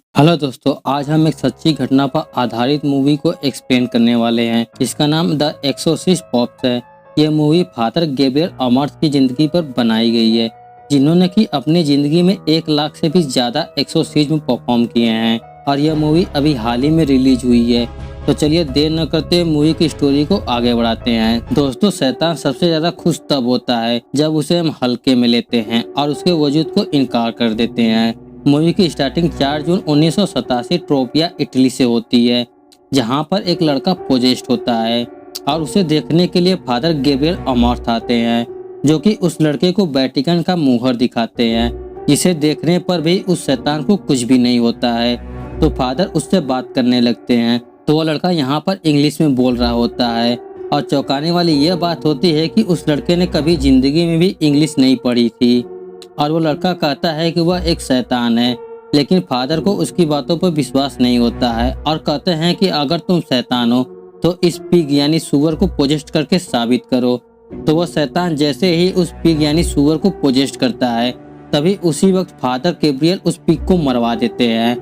Hello दोस्तों, आज हम एक सच्ची घटना पर आधारित मूवी को एक्सप्लेन करने वाले हैं जिसका नाम द एक्सोर्सिस्ट पॉप्स है। यह मूवी फादर गैब्रियल अमॉर्थ की जिंदगी पर बनाई गई है, जिन्होंने की अपनी जिंदगी में 1 लाख से भी ज्यादा एक्सोर्सिज्म परफॉर्म किए हैं और यह मूवी अभी हाल ही में रिलीज हुई है। तो चलिए देर न करते मूवी की स्टोरी को आगे बढ़ाते हैं। दोस्तों, शैतान सबसे ज्यादा खुश तब होता है जब उसे हम हल्के में लेते हैं और उसके वजूद को इनकार कर देते हैं। मूवी की स्टार्टिंग 4 जून 1987 ट्रोपिया इटली से होती है, जहां पर एक लड़का पोजेस्ट होता है और उसे देखने के लिए फादर गैब्रियल अमॉर्थ आते हैं, जो कि उस लड़के को वेटिकन का मुहर दिखाते हैं। इसे देखने पर भी उस शैतान को कुछ भी नहीं होता है, तो फादर उससे बात करने लगते हैं। तो वो लड़का यहाँ पर इंग्लिश में बोल रहा होता है और चौंकाने वाली यह बात होती है कि उस लड़के ने कभी जिंदगी में भी इंग्लिश नहीं पढ़ी थी और वो लड़का कहता है कि वह एक शैतान है। लेकिन फादर को उसकी बातों पर विश्वास नहीं होता है और कहते हैं कि अगर तुम शैतान हो तो इस पिग यानी सुअर को पोजेस्ट करके साबित करो। तो वह शैतान जैसे ही उस पिग यानी सुअर को पोजेस्ट करता है, तभी उसी वक्त फादर गैब्रियल उस पिग को मरवा देते हैं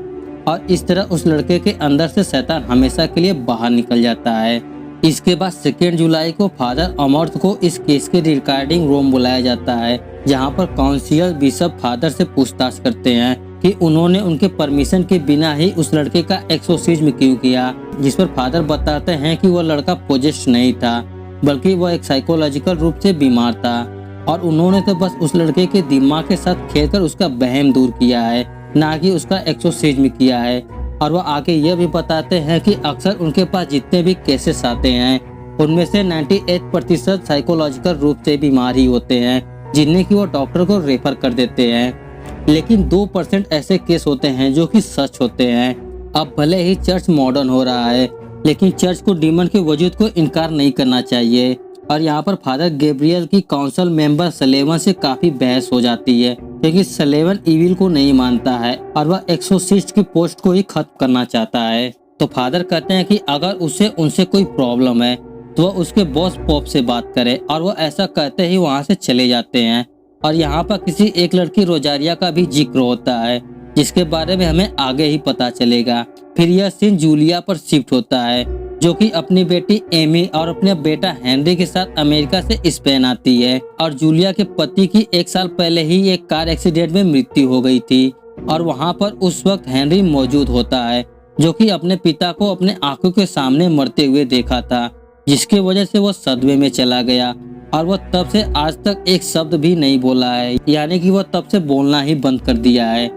और इस तरह उस लड़के के अंदर से शैतान हमेशा के लिए बाहर निकल जाता है। इसके बाद 2 जुलाई को फादर अमॉर्थ को इस केस के रिकॉर्डिंग रूम बुलाया जाता है, जहां पर काउंसिलर बिशप फादर से पूछताछ करते हैं कि उन्होंने उनके परमिशन के बिना ही उस लड़के का एक्सोर्सिज्म क्यों किया। जिस पर फादर बताते हैं कि वह लड़का पोजेस्ट नहीं था, बल्कि वह एक साइकोलॉजिकल रूप से बीमार था और उन्होंने तो बस उस लड़के के दिमाग के साथ खेलकर उसका वहम दूर किया है, ना कि उसका एक्सोर्सिज्म किया है। और वह आगे यह भी बताते हैं कि अक्सर उनके पास जितने भी केसेस आते हैं उनमें से 98% साइकोलॉजिकल रूप से बीमार ही होते हैं, जिन्हें कि वो डॉक्टर को रेफर कर देते हैं। लेकिन 2% ऐसे केस होते हैं जो कि सच होते हैं। अब भले ही चर्च मॉडर्न हो रहा है, लेकिन चर्च को डीमन के वजूद को इनकार नहीं करना चाहिए। और यहाँ पर फादर गैब्रियल की काउंसिल मेंबर सलेवन से काफी बहस हो जाती है, क्योंकि सलेवन इविल को नहीं मानता है और वह एक्सोर्सिस्ट की पोस्ट को ही खत्म करना चाहता है। तो फादर कहते हैं कि अगर उसे उनसे कोई प्रॉब्लम है तो वह उसके बॉस पॉप से बात करे, और वह ऐसा कहते ही वहाँ से चले जाते हैं। और यहाँ पर किसी एक लड़की रोजारिया का भी जिक्र होता है, जिसके बारे में हमें आगे ही पता चलेगा। फिर यह सीन जूलिया पर शिफ्ट होता है, जो कि अपनी बेटी एमी और अपने बेटा हेनरी के साथ अमेरिका से स्पेन आती है। और जूलिया के पति की 1 साल पहले ही एक कार एक्सीडेंट में मृत्यु हो गई थी और वहां पर उस वक्त हेनरी मौजूद होता है, जो कि अपने पिता को अपने आंखों के सामने मरते हुए देखा था, जिसकी वजह से वो सदमे में चला गया और वह तब से आज तक एक शब्द भी नहीं बोला है, यानी कि वह तब से बोलना ही बंद कर दिया है।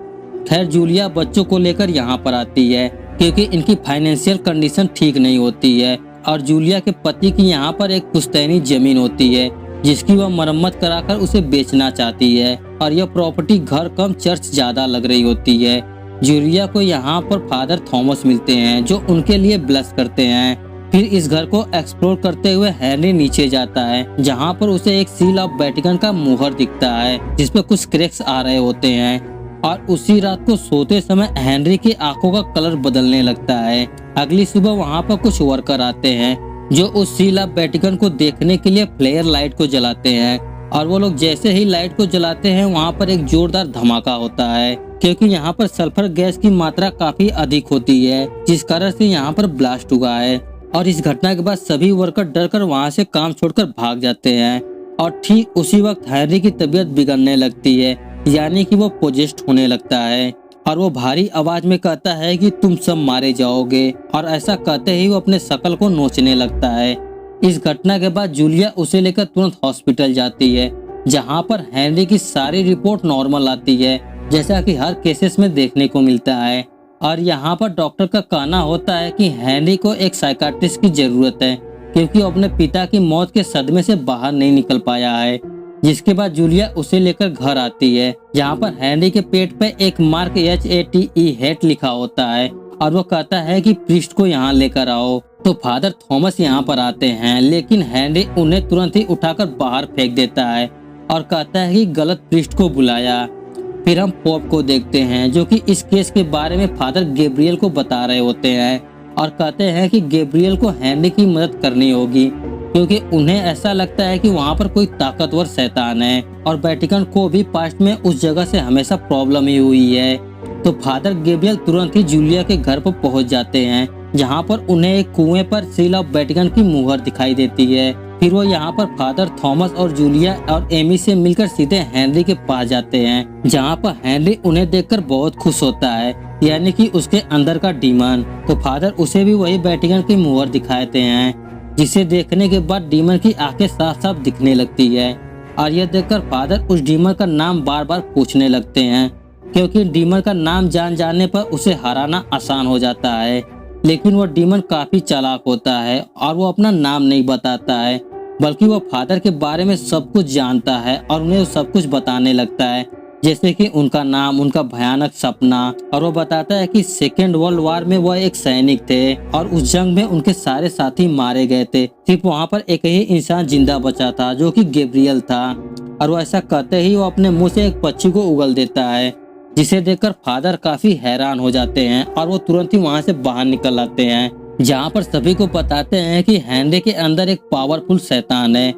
खैर, जूलिया बच्चों को लेकर यहाँ पर आती है क्योंकि इनकी फाइनेंशियल कंडीशन ठीक नहीं होती है और जूलिया के पति की यहाँ पर एक पुश्तैनी जमीन होती है, जिसकी वह मरम्मत कराकर उसे बेचना चाहती है। और यह प्रॉपर्टी घर कम चर्च ज्यादा लग रही होती है। जूलिया को यहाँ पर फादर थॉमस मिलते हैं, जो उनके लिए ब्लेस करते हैं। फिर इस घर को एक्सप्लोर करते हुए हेनरी नीचे जाता है, जहाँ पर उसे एक सील ऑफ वेटिकन का मुहर दिखता है, जिसपे कुछ क्रैक्स आ रहे होते हैं। और उसी रात को सोते समय हेनरी की आंखों का कलर बदलने लगता है। अगली सुबह वहाँ पर कुछ वर्कर आते हैं, जो उस सील ऑफ वेटिकन को देखने के लिए फ्लेयर लाइट को जलाते हैं। और वो लोग जैसे ही लाइट को जलाते हैं, वहाँ पर एक जोरदार धमाका होता है, क्योंकि यहाँ पर सल्फर गैस की मात्रा काफी अधिक होती है, जिस कारण से यहाँ पर ब्लास्ट हुआ है। और इस घटना के बाद सभी वर्कर डरकर वहाँ से काम छोड़कर भाग जाते हैं। और ठीक उसी वक्त हेनरी की तबीयत बिगड़ने लगती है, यानी कि वो पोजेस्ट होने लगता है और वो भारी आवाज में कहता है कि तुम सब मारे जाओगे। और ऐसा कहते ही वो अपने शकल को नोचने लगता है। इस घटना के बाद जूलिया उसे लेकर तुरंत हॉस्पिटल जाती है, जहाँ पर हेनरी की सारी रिपोर्ट नॉर्मल आती है, जैसा कि हर केसेस में देखने को मिलता है। और यहाँ पर डॉक्टर का कहना होता है कि हेनरी को एक साइकाट्रिस्ट की जरूरत है, क्योंकि वो अपने पिता की मौत के सदमे से बाहर नहीं निकल पाया है। जिसके बाद जूलिया उसे लेकर घर आती है, जहाँ पर हेनरी के पेट पे एक मार्क HATE लिखा होता है और वो कहता है कि प्रीस्ट को यहाँ लेकर आओ। तो फादर थॉमस यहाँ पर आते हैं, लेकिन हेनरी उन्हें तुरंत ही उठाकर बाहर फेंक देता है और कहता है कि गलत प्रीस्ट को बुलाया। फिर हम पॉप को देखते हैं, जो कि इस केस के बारे में फादर गैब्रियल को बता रहे होते हैं और कहते हैं कि गैब्रियल को हेनरी की मदद करनी होगी, क्योंकि उन्हें ऐसा लगता है कि वहाँ पर कोई ताकतवर शैतान है और वेटिकन को भी पास्ट में उस जगह से हमेशा प्रॉब्लम ही हुई है। तो फादर गैब्रियल तुरंत ही जूलिया के घर पर पहुंच जाते हैं, जहां पर उन्हें एक कुएं पर सील ऑफ वेटिकन की मुहर दिखाई देती है। फिर वो यहाँ पर फादर थॉमस और जूलिया और एमी से मिलकर सीधे हेनरी के पास जाते हैं, जहाँ पर हेनरी उन्हें देखकर बहुत खुश होता है, यानी कि उसके अंदर का डीमन। तो फादर उसे भी वही वेटिकन की मुहर दिखाते हैं, जिसे देखने के बाद डीमन की आंखें साफ साफ दिखने लगती है। और यह देखकर फादर उस डीमन का नाम बार बार पूछने लगते हैं, क्योंकि डीमन का नाम जान जाने पर उसे हराना आसान हो जाता है। लेकिन वो डीमन काफी चालाक होता है और वो अपना नाम नहीं बताता है, बल्कि वो फादर के बारे में सब कुछ जानता है और उन्हें सब कुछ बताने लगता है, जैसे कि उनका नाम, उनका भयानक सपना। और वो बताता है कि सेकेंड वर्ल्ड वॉर में वह एक सैनिक थे और उस जंग में उनके सारे साथी मारे गए थे, सिर्फ वहाँ पर एक ही इंसान जिंदा बचा था, जो कि गैब्रियल था। और वो ऐसा कहते ही वो अपने मुंह से एक पक्षी को उगल देता है, जिसे देखकर फादर काफी हैरान हो जाते हैं और वो तुरंत ही वहाँ से बाहर निकल आते हैं, जहाँ पर सभी को बताते हैं कि हेनरी के अंदर एक पावरफुल शैतान है,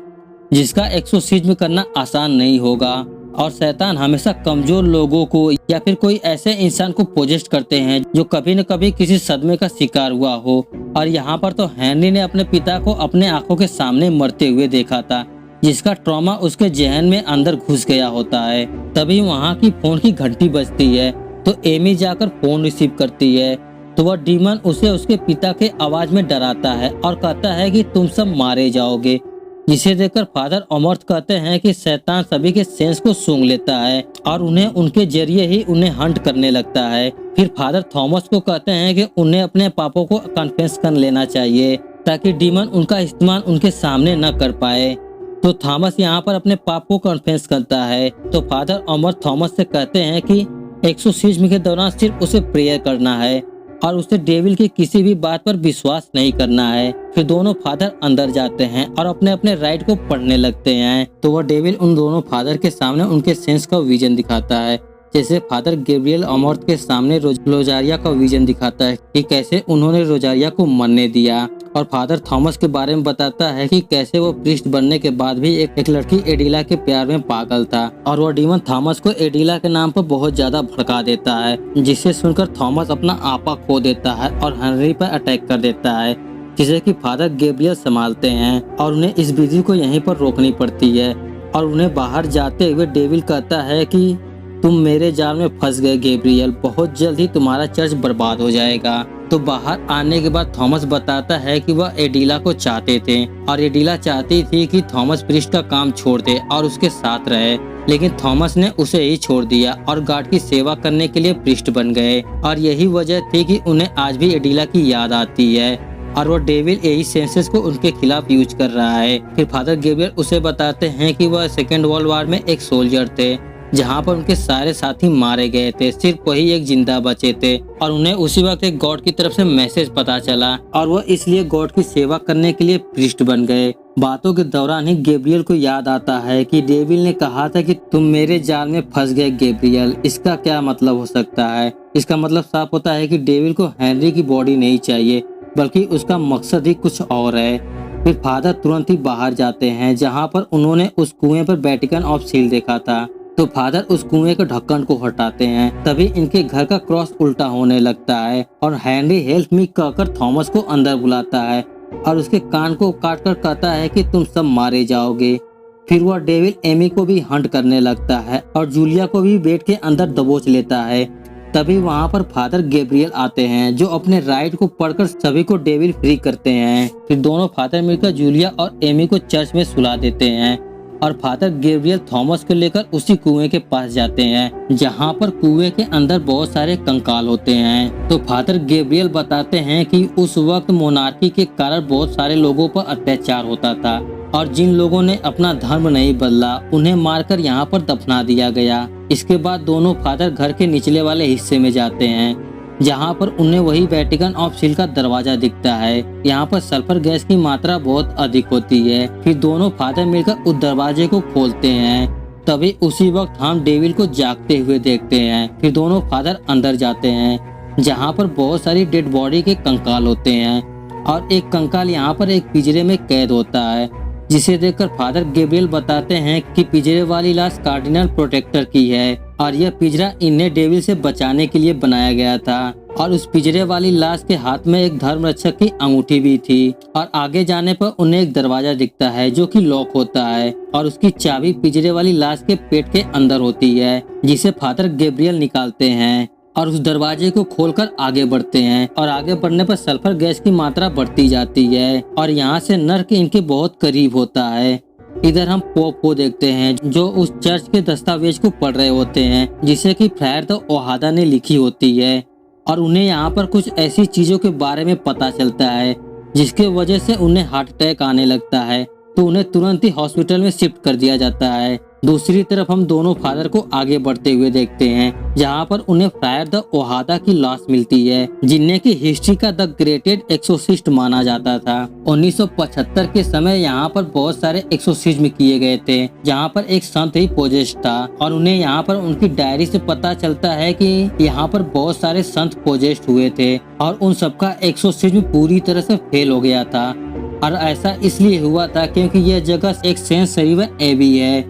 जिसका एक्सोर्सिज्म करना आसान नहीं होगा। और शैतान हमेशा कमजोर लोगों को या फिर कोई ऐसे इंसान को पोजेस्ट करते हैं जो कभी न कभी किसी सदमे का शिकार हुआ हो। और यहाँ पर तो हेनरी ने अपने पिता को अपने आंखों के सामने मरते हुए देखा था, जिसका ट्रॉमा उसके जहन में अंदर घुस गया होता है। तभी वहाँ की फोन की घंटी बजती है, तो एमी जाकर फोन रिसीव करती है। तो वह डीमन उसे उसके पिता के आवाज में डराता है और कहता है कि तुम सब मारे जाओगे, जिसे देखकर फादर अमर्थ कहते हैं कि शैतान सभी के सेंस को सूंघ लेता है और उन्हें उनके जरिए ही उन्हें हंट करने लगता है। फिर फादर थॉमस को कहते हैं कि उन्हें अपने पापों को कन्फेस कर लेना चाहिए, ताकि डीमन उनका इस्तेमाल उनके सामने न कर पाए। तो थॉमस यहाँ पर अपने पाप को कन्फेस करता है। तो फादर अमर्थ थॉमस से कहते हैं कि एक्सोर्सिज्म के दौरान सिर्फ उसे प्रेयर करना है और उसे डेविल की किसी भी बात पर विश्वास नहीं करना है। फिर दोनों फादर अंदर जाते हैं और अपने अपने राइट को पढ़ने लगते हैं। तो वह डेविल उन दोनों फादर के सामने उनके सेंस का विजन दिखाता है, जैसे फादर गैब्रियल अमर्थ के सामने रोजारिया का विजन दिखाता है कि कैसे उन्होंने रोजारिया को मरने दिया। और फादर थॉमस के बारे में बताता है कि कैसे वो प्रीस्ट बनने के बाद भी एक लड़की एडिला के प्यार में पागल था और वो डीमन थॉमस को एडिला के नाम पर बहुत ज्यादा भड़का देता है, जिसे सुनकर थॉमस अपना आपा खो देता है और हेनरी पर अटैक कर देता है, जिसे कि फादर गैब्रियल संभालते हैं और उन्हें इस विधि को यहीं पर रोकनी पड़ती है। और उन्हें बाहर जाते हुए डेविल कहता है कि तुम मेरे जाल में फंस गए गैब्रियल, बहुत जल्द ही तुम्हारा चर्च बर्बाद हो जाएगा। तो बाहर आने के बाद थॉमस बताता है कि वह एडिला को चाहते थे और एडिला चाहती थी कि थॉमस प्रीस्ट का काम छोड़ दे और उसके साथ रहे, लेकिन थॉमस ने उसे ही छोड़ दिया और गार्ड की सेवा करने के लिए प्रीस्ट बन गए। और यही वजह थी कि उन्हें आज भी एडिला की याद आती है और वो डेविल यही सेंसेस को उनके खिलाफ यूज कर रहा है। फिर फादर गैब्रियल उसे बताते हैं कि वह सेकेंड वर्ल्ड वॉर में एक सोल्जर थे, जहाँ पर उनके सारे साथी मारे गए थे, सिर्फ वही एक जिंदा बचे थे। और उन्हें उसी वक्त एक गॉड की तरफ से मैसेज पता चला और वह इसलिए गॉड की सेवा करने के लिए प्रीस्ट बन गए। बातों के दौरान ही गैब्रियल को याद आता है कि डेविल ने कहा था कि तुम मेरे जाल में फंस गए गैब्रियल। इसका क्या मतलब हो सकता है? इसका मतलब साफ होता है कि डेविल को हेनरी की बॉडी नहीं चाहिए, बल्कि उसका मकसद ही कुछ और है। फिर फादर तुरंत ही बाहर जाते हैं, जहाँ पर उन्होंने उस कुएं पर वेटिकन ऑफ सील देखा था। तो फादर उस कुएं के ढक्कन को हटाते हैं, तभी इनके घर का क्रॉस उल्टा होने लगता है और हेनरी हेल्प मी कहकर थॉमस को अंदर बुलाता है और उसके कान को काटकर कहता है कि तुम सब मारे जाओगे। फिर वह डेविल एमी को भी हंट करने लगता है और जूलिया को भी बेड के अंदर दबोच लेता है। तभी वहाँ पर फादर गैब्रियल आते हैं, जो अपने राइट को पढ़कर सभी को डेविल फ्री करते हैं। फिर दोनों फादर मिलकर जूलिया और एमी को चर्च में सुला देते हैं और फादर गैब्रियल थॉमस को लेकर उसी कुएं के पास जाते हैं, जहां पर कुएं के अंदर बहुत सारे कंकाल होते हैं। तो फादर गैब्रियल बताते हैं कि उस वक्त मोनार्की के कारण बहुत सारे लोगों पर अत्याचार होता था और जिन लोगों ने अपना धर्म नहीं बदला उन्हें मारकर यहाँ पर दफना दिया गया। इसके बाद दोनों फादर घर के निचले वाले हिस्से में जाते हैं, जहाँ पर उन्हें वही वेटिकन ऑफ सील का दरवाजा दिखता है। यहाँ पर सल्फर गैस की मात्रा बहुत अधिक होती है। फिर दोनों फादर मिलकर उस दरवाजे को खोलते हैं। तभी उसी वक्त हम डेविल को जागते हुए देखते हैं। फिर दोनों फादर अंदर जाते हैं, जहाँ पर बहुत सारी डेड बॉडी के कंकाल होते हैं और एक कंकाल यहाँ पर एक पिंजरे में कैद होता है, जिसे देखकर फादर गैब्रियल बताते हैं कि पिंजरे वाली लाश कार्डिनल प्रोटेक्टर की है और यह पिंजरा इन्हें डेविल से बचाने के लिए बनाया गया था। और उस पिंजरे वाली लाश के हाथ में एक धर्मरक्षक की अंगूठी भी थी। और आगे जाने पर उन्हें एक दरवाजा दिखता है जो कि लॉक होता है और उसकी चाबी पिंजरे वाली लाश के पेट के अंदर होती है, जिसे फादर गैब्रियल निकालते हैं और उस दरवाजे को खोलकर आगे बढ़ते हैं। और आगे बढ़ने पर सल्फर गैस की मात्रा बढ़ती जाती है और यहाँ से नर्क इनके बहुत करीब होता है। इधर हम पोप को देखते हैं जो उस चर्च के दस्तावेज को पढ़ रहे होते हैं जिसे कि फ्रायर द ओहादा ने लिखी होती है। और उन्हें यहाँ पर कुछ ऐसी चीजों के बारे में पता चलता है जिसके वजह से उन्हें हार्ट अटैक आने लगता है, तो उन्हें तुरंत ही हॉस्पिटल में शिफ्ट कर दिया जाता है। दूसरी तरफ हम दोनों फादर को आगे बढ़ते हुए देखते हैं जहाँ पर उन्हें फ्रायर द ओहादा की लाश मिलती है, जिन्हें की हिस्ट्री का द ग्रेटेड एक्सोसिस्ट माना जाता था। 1975 के समय यहाँ पर बहुत सारे एक्सोसिज्म किए गए थे जहाँ पर एक संत ही पोजेस्ट था। और उन्हें यहाँ पर उनकी डायरी से पता चलता है कि यहाँ पर बहुत सारे संत पोजेस्ट हुए थे और उन सबका एक्सोसिज्म पूरी तरह से फेल हो गया था। और ऐसा इसलिए हुआ था क्योंकि यह जगह एक सेंस एबी है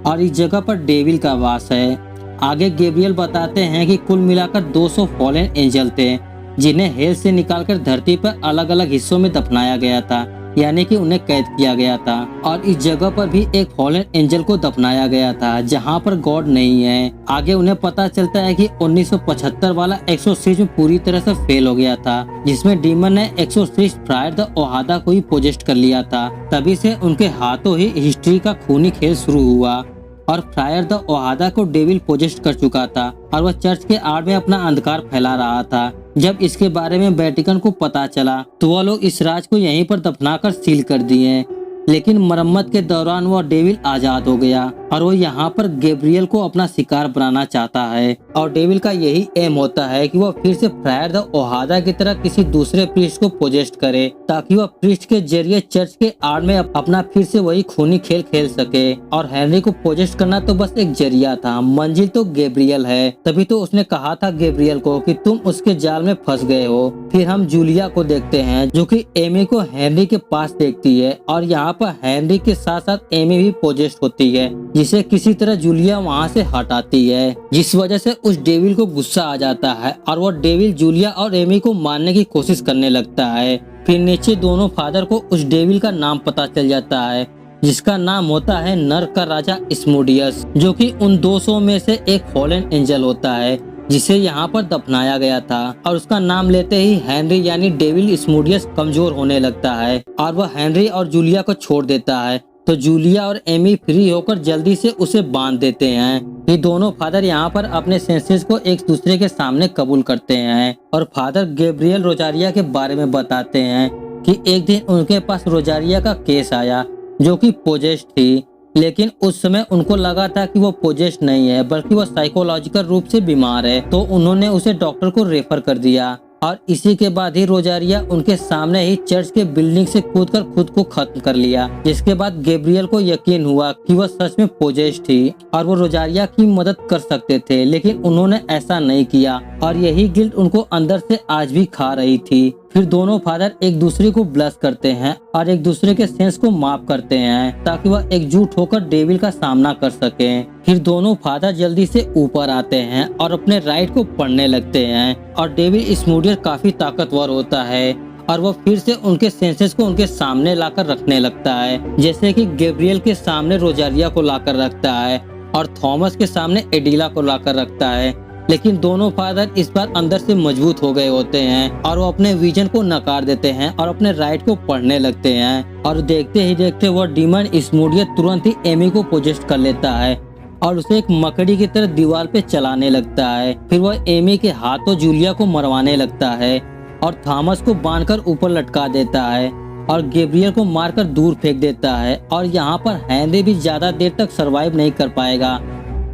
और इस जगह पर डेविल का वास है। आगे गैब्रियल बताते हैं कि कुल मिलाकर 200 फॉलन एंजल थे जिन्हें हेल से निकालकर धरती पर अलग अलग हिस्सों में दफनाया गया था, यानी कि उन्हें कैद किया गया था। और इस जगह पर भी एक फॉलन एंजल को दफनाया गया था जहां पर गॉड नहीं है। आगे उन्हें पता चलता है कि 1975 वाला एक्सोर्सिज्म पूरी तरह से फेल हो गया था, जिसमें डीमन ने एक्सोर्सिस्ट फ्रायर द ओहादा को ही पोजेस्ट कर लिया था। तभी से उनके हाथों ही हिस्ट्री का खूनी खेल शुरू हुआ और फ्रायर द ओहादा को डेविल पोजेस्ट कर चुका था और वह चर्च के आड़ में अपना अंधकार फैला रहा था। जब इसके बारे में वेटिकन को पता चला तो वह लोग इस राज को यहीं पर दफनाकर सील कर दिए, लेकिन मरम्मत के दौरान वह डेविल आजाद हो गया और वो यहाँ पर गैब्रियल को अपना शिकार बनाना चाहता है। और डेविल का यही एम होता है कि वह फिर से फ्रायर द ओहादा की तरह किसी दूसरे प्रीस्ट को पोजेस्ट करे ताकि वह प्रीस्ट के जरिए चर्च के आड़ में अपना फिर से वही खूनी खेल खेल सके। और हेनरी को पोजेस्ट करना तो बस एक जरिया था, मंजिल तो गैब्रियल है। तभी तो उसने कहा था गैब्रियल को कि तुम उसके जाल में फंस गए हो। फिर हम जूलिया को देखते हैं जो कि एमी को हेनरी के पास देखती है और यहाँ पर हेनरी के साथ साथ एमी भी पोजेस्ट होती है, जिसे किसी तरह जूलिया वहाँ से हटाती है, जिस वजह से उस डेविल को गुस्सा आ जाता है और वो डेविल जूलिया और एमी को मारने की कोशिश करने लगता है। फिर नीचे दोनों फादर को उस डेविल का नाम पता चल जाता है जिसका नाम होता है नर्क का राजा स्मूडियस, जो कि उन 200 में से एक फॉलन एंजल होता है जिसे यहाँ पर दफनाया गया था। और उसका नाम लेते ही हेनरी यानी डेविल स्मूडियस कमजोर होने लगता है और वह हेनरी और जूलिया को छोड़ देता है। तो जूलिया और एमी फ्री होकर जल्दी से उसे बांध देते हैं। ये दोनों फादर यहाँ पर अपने सेंसेस को एक दूसरे के सामने कबूल करते हैं और फादर गैब्रियल रोजारिया के बारे में बताते हैं कि एक दिन उनके पास रोजारिया का केस आया जो कि पोजेस्ट थी, लेकिन उस समय उनको लगा था कि वो पोजेस्ट नहीं है बल्कि वो साइकोलॉजिकल रूप से बीमार है। तो उन्होंने उसे डॉक्टर को रेफर कर दिया और इसी के बाद ही रोजारिया उनके सामने ही चर्च के बिल्डिंग से कूदकर खुद को खत्म कर लिया, जिसके बाद गैब्रियल को यकीन हुआ कि वह सच में पोजेस्ट थी और वो रोजारिया की मदद कर सकते थे, लेकिन उन्होंने ऐसा नहीं किया और यही गिल्ट उनको अंदर से आज भी खा रही थी। फिर दोनों फादर एक दूसरे को ब्लस करते हैं और एक दूसरे के सेंस को माफ करते हैं ताकि वह एकजुट होकर डेविल का सामना कर सकें। फिर दोनों फादर जल्दी से ऊपर आते हैं और अपने राइट को पढ़ने लगते हैं और डेविल स्मूडियस काफी ताकतवर होता है और वो फिर से उनके सेंसेस को उनके सामने लाकर रखने लगता है, जैसे कि गैब्रियल के सामने रोजारिया को लाकर रखता है और थॉमस के सामने एडिला को लाकर रखता है। लेकिन दोनों फादर इस बार अंदर से मजबूत हो गए होते हैं और वो अपने विजन को नकार देते हैं और अपने राइट को पढ़ने लगते हैं। और देखते ही देखते वो डीमन स्मूडियस तुरंत ही एमी को पोजेस्ट कर लेता है और उसे एक मकड़ी की तरह दीवार पे चलाने लगता है। फिर वह एमी के हाथों जूलिया को मरवाने लगता है और थॉमस को बांधकर ऊपर लटका देता है और गैब्रियल को मारकर दूर फेंक देता है। और यहाँ पर हेनरी भी ज्यादा देर तक सरवाइव नहीं कर पाएगा,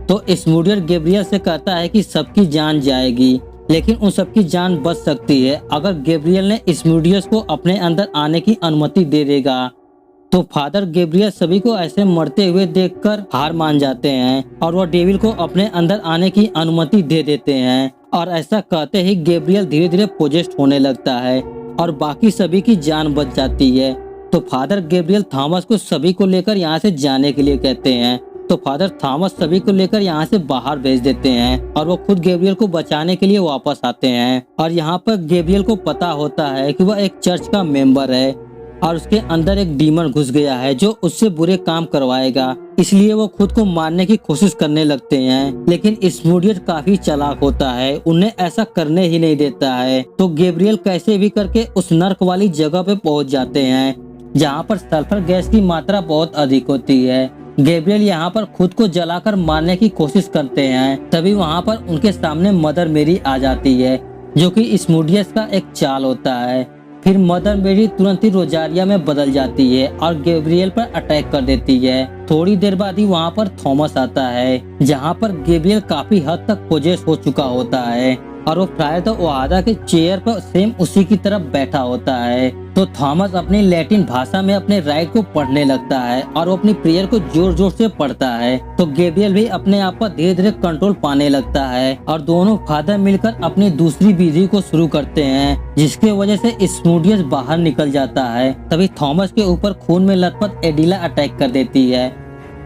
तो स्मूडियस गैब्रियल से कहता है कि सबकी जान जाएगी, लेकिन उन सबकी जान बच सकती है अगर गैब्रियल ने स्मूडियस को अपने अंदर आने की अनुमति दे देगा। तो फादर गैब्रियल सभी को ऐसे मरते हुए देखकर हार मान जाते हैं और वह डेविल को अपने अंदर आने की अनुमति दे देते हैं और ऐसा कहते ही गैब्रियल धीरे धीरे पोजेस्ट होने लगता है और बाकी सभी की जान बच जाती है। तो फादर गैब्रियल थॉमस को सभी को लेकर यहाँ से जाने के लिए कहते हैं तो फादर थॉमस सभी को लेकर यहाँ से बाहर भेज देते हैं और वो खुद गैब्रियल को बचाने के लिए वापस आते हैं। और यहाँ पर गैब्रियल को पता होता है कि वह एक चर्च का मेंबर है और उसके अंदर एक डीमन घुस गया है जो उससे बुरे काम करवाएगा, इसलिए वो खुद को मारने की कोशिश करने लगते हैं। लेकिन स्मूडियस काफी चालाक होता है, उन्हें ऐसा करने ही नहीं देता है। तो गैब्रियल कैसे भी करके उस नर्क वाली जगह पे पहुंच जाते हैं जहाँ पर सल्फर गैस की मात्रा बहुत अधिक होती है। गैब्रियल यहाँ पर खुद को जलाकर मारने की कोशिश करते हैं, तभी वहाँ पर उनके सामने मदर मेरी आ जाती है जो कि स्मूडियस का एक चाल होता है। फिर मदर मेरी तुरंत ही रोजारिया में बदल जाती है और गैब्रियल पर अटैक कर देती है। थोड़ी देर बाद ही वहाँ पर थॉमस आता है जहाँ पर गैब्रियल काफी हद तक पोजेस हो चुका होता है और वो फ्रायर द ओहादा के चेयर पर सेम उसी की तरफ बैठा होता है। तो थॉमस अपनी लैटिन भाषा में अपने राइट को पढ़ने लगता है और वो अपनी प्रेयर को जोर जोर से पढ़ता है। तो गैब्रियल भी अपने आप पर धीरे धीरे कंट्रोल पाने लगता है और दोनों फादर मिलकर अपनी दूसरी विधि को शुरू करते हैं, जिसके वजह से स्मूडियस बाहर निकल जाता है। तभी थॉमस के ऊपर खून में लथपथ एडिला अटैक कर देती है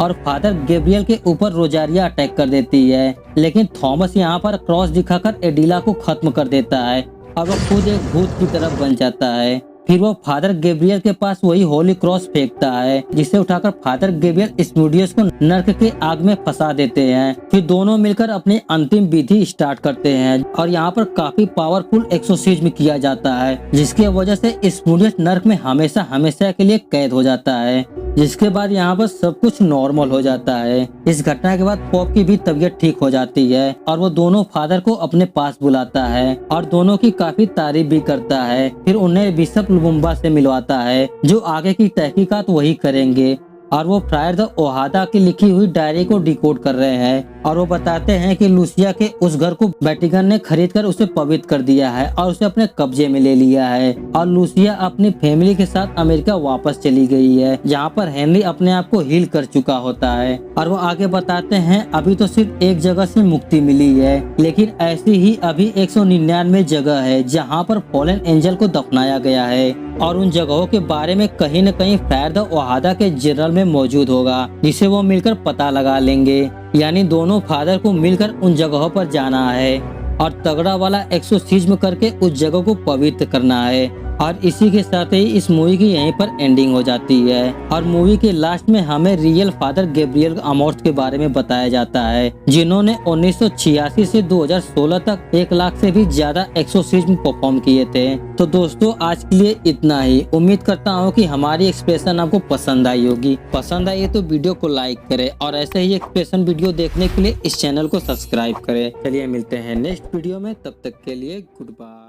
और फादर गैब्रियल के ऊपर रोजारिया अटैक कर देती है। लेकिन थॉमस यहाँ पर क्रॉस दिखाकर एडिला को खत्म कर देता है और वो खुद एक भूत की तरफ बन जाता है। फिर वो फादर गैब्रियल के पास वही होली क्रॉस फेंकता है, जिसे उठाकर फादर गैब्रियल स्मूडियस को नर्क के आग में फंसा देते हैं। फिर दोनों मिलकर अपनी अंतिम विधि स्टार्ट करते हैं और यहाँ पर काफी पावरफुल एक्सोर्सिज्म किया जाता है, जिसकी वजह से स्मूडियस नर्क में हमेशा हमेशा के लिए कैद हो जाता है। जिसके बाद यहाँ पर सब कुछ नॉर्मल हो जाता है। इस घटना के बाद पॉप की भी तबीयत ठीक हो जाती है और वो दोनों फादर को अपने पास बुलाता है और दोनों की काफी तारीफ भी करता है। फिर उन्हें बिशप लुमुम्बा से मिलवाता है जो आगे की तहकीकात वही करेंगे और वो फ्रायर द ओहादा की लिखी हुई डायरी को डिकोड कर रहे हैं और वो बताते हैं कि लूसिया के उस घर को वेटिकन ने खरीदकर उसे पवित्र कर दिया है और उसे अपने कब्जे में ले लिया है और लूसिया अपनी फैमिली के साथ अमेरिका वापस चली गई है, जहाँ पर हेनरी अपने आप को हील कर चुका होता है। और वो आगे बताते हैं अभी तो सिर्फ एक जगह से मुक्ति मिली है, लेकिन ऐसी ही अभी 199 जगह है जहाँ पर फॉलन एंजल को दफनाया गया है और उन जगहों के बारे में कहीं न कहीं फ्रायर द ओहादा के जर्नल में मौजूद होगा, जिसे वो मिलकर पता लगा लेंगे। यानी दोनों फादर को मिलकर उन जगहों पर जाना है और तगड़ा वाला एक्सोर्सिज्म करके उस जगह को पवित्र करना है। और इसी के साथ ही इस मूवी की यहीं पर एंडिंग हो जाती है और मूवी के लास्ट में हमें रियल फादर गैब्रियल अमॉर्थ के बारे में बताया जाता है, जिन्होंने 1986 से 2016 तक 1 लाख से भी ज्यादा एक्सोर्सिज्म परफॉर्म किए थे। तो दोस्तों आज के लिए इतना ही। उम्मीद करता हूँ कि हमारी एक्सप्रेशन आपको पसंद आई होगी। पसंद आई है तो वीडियो को लाइक करें और ऐसे ही एक्सप्रेशन वीडियो देखने के लिए इस चैनल को सब्सक्राइब करें। चलिए मिलते हैं नेक्स्ट वीडियो में, तब तक के लिए गुड बाय।